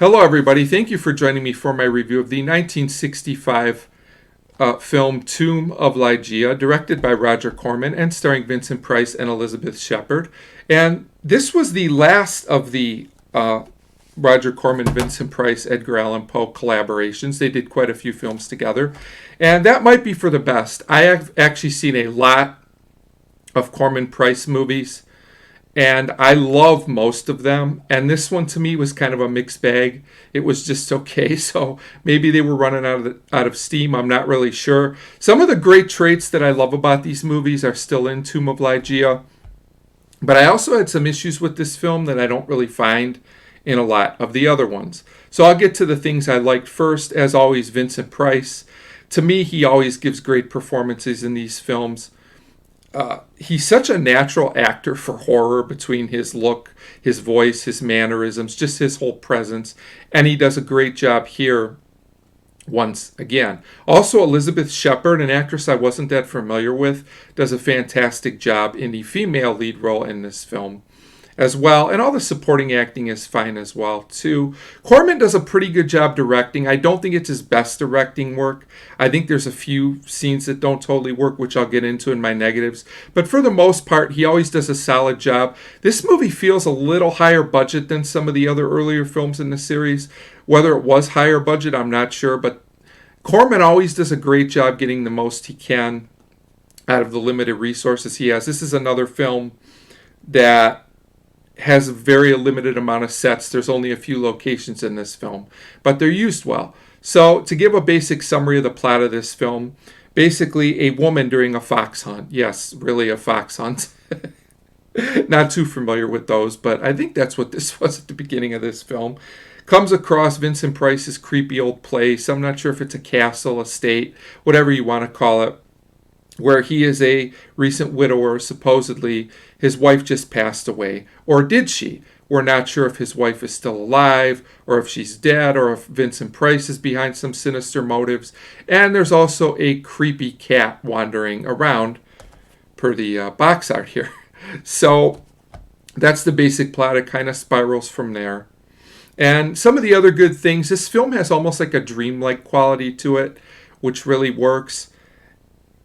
Hello, everybody. Thank you for joining me for my review of the 1965 film Tomb of Ligeia, directed by Roger Corman and starring Vincent Price and Elizabeth Shepard. And this was the last of the Roger Corman, Vincent Price, Edgar Allan Poe collaborations. They did quite a few films together, and that might be for the best. I have actually seen a lot of Corman Price movies, and I love most of them. And this one to me was kind of a mixed bag. It was just okay. So maybe they were running out of steam. I'm not really sure. Some of the great traits that I love about these movies are still in Tomb of Ligeia, but I also had some issues with this film that I don't really find in a lot of the other ones. So I'll get to the things I liked first. As always, Vincent Price. To me, he always gives great performances in these films. He's such a natural actor for horror, between his look, his voice, his mannerisms, just his whole presence. And he does a great job here once again. Also, Elizabeth Shepard, an actress I wasn't that familiar with, does a fantastic job in the female lead role in this film as well. And all the supporting acting is fine as well, too. Corman does a pretty good job directing. I don't think it's his best directing work. I think there's a few scenes that don't totally work, which I'll get into in my negatives. But for the most part, he always does a solid job. This movie feels a little higher budget than some of the other earlier films in the series. Whether it was higher budget, I'm not sure. But Corman always does a great job getting the most he can out of the limited resources he has. This is another film that has a very limited amount of sets. There's only a few locations in this film, but they're used well. So to give a basic summary of the plot of this film, basically a woman during a fox hunt. Yes, really a fox hunt. Not too familiar with those, but I think that's what this was at the beginning of this film. Comes across Vincent Price's creepy old place. I'm not sure if it's a castle, estate, whatever you want to call it, where he is a recent widower. Supposedly his wife just passed away. Or did she? We're not sure if his wife is still alive, or if she's dead, or if Vincent Price is behind some sinister motives. And there's also a creepy cat wandering around, per the box art here. So that's the basic plot. It kind of spirals from there. And some of the other good things, this film has almost like a dreamlike quality to it, which really works.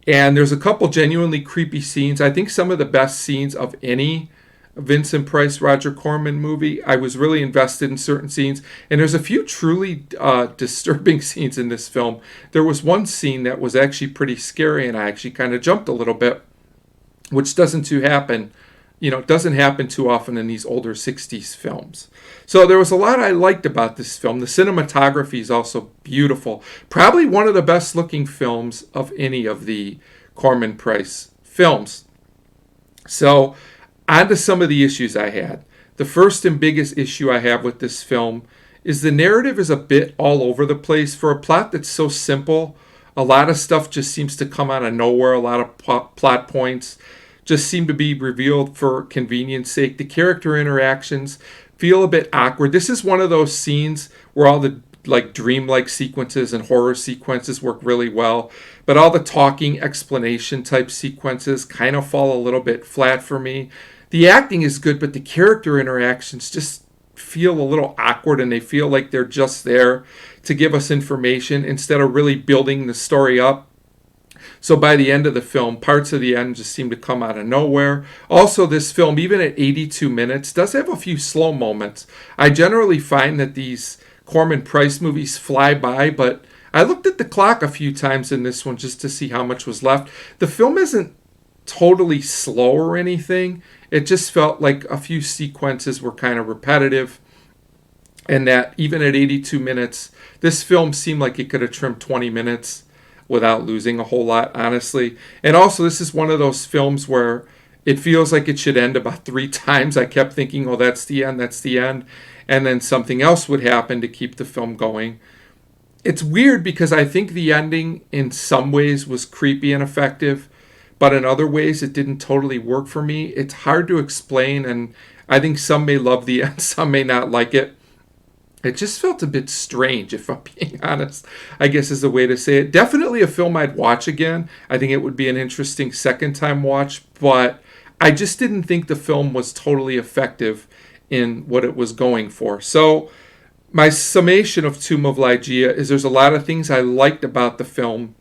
And there's a couple genuinely creepy scenes. I think some of the best scenes of any Vincent Price, Roger Corman movie. I was really invested in certain scenes. And there's a few truly disturbing scenes in this film. There was one scene that was actually pretty scary, and I actually kind of jumped a little bit, which doesn't happen too often in these older 60s films. So there was a lot I liked about this film. The cinematography is also beautiful. Probably one of the best looking films of any of the Corman Price films. So on to some of the issues I had. The first and biggest issue I have with this film is the narrative is a bit all over the place. For a plot that's so simple, a lot of stuff just seems to come out of nowhere. A lot of plot points just seem to be revealed for convenience sake. The character interactions feel a bit awkward. This is one of those scenes where all the dreamlike sequences and horror sequences work really well, but all the talking explanation type sequences kind of fall a little bit flat for me. The acting is good, but the character interactions just feel a little awkward, and they feel like they're just there to give us information instead of really building the story up. So by the end of the film, parts of the end just seem to come out of nowhere. Also, this film, even at 82 minutes, does have a few slow moments. I generally find that these Corman Price movies fly by, but I looked at the clock a few times in this one just to see how much was left. The film isn't totally slow or anything. It just felt like a few sequences were kind of repetitive, and that even at 82 minutes, this film seemed like it could have trimmed 20 minutes without losing a whole lot, honestly. And also, this is one of those films where it feels like it should end about 3 times. I kept thinking, oh, that's the end, that's the end. And then something else would happen to keep the film going. It's weird because I think the ending in some ways was creepy and effective, but in other ways it didn't totally work for me. It's hard to explain, and I think some may love the end, some may not like it. It just felt a bit strange, if I'm being honest, I guess is the way to say it. Definitely a film I'd watch again. I think it would be an interesting second time watch, but I just didn't think the film was totally effective in what it was going for. So my summation of Tomb of Ligeia is there's a lot of things I liked about the film,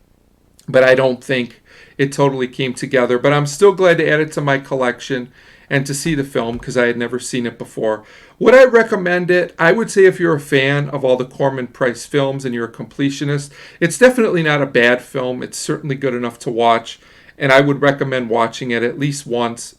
but I don't think it totally came together. But I'm still glad to add it to my collection and to see the film because I had never seen it before. Would I recommend it? I would say if you're a fan of all the Corman Price films and you're a completionist, it's definitely not a bad film. It's certainly good enough to watch, and I would recommend watching it at least once.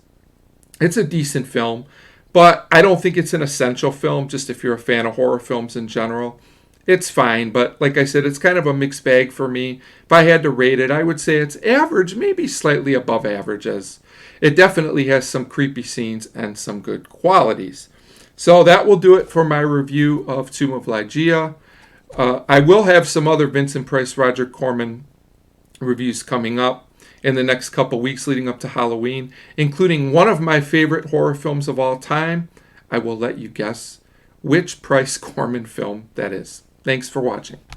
It's a decent film, but I don't think it's an essential film, just if you're a fan of horror films in general. It's fine, but like I said, it's kind of a mixed bag for me. If I had to rate it, I would say it's average, maybe slightly above average, as it definitely has some creepy scenes and some good qualities. So that will do it for my review of Tomb of Ligeia. I will have some other Vincent Price, Roger Corman reviews coming up in the next couple weeks leading up to Halloween, including one of my favorite horror films of all time. I will let you guess which Price Corman film that is. Thanks for watching.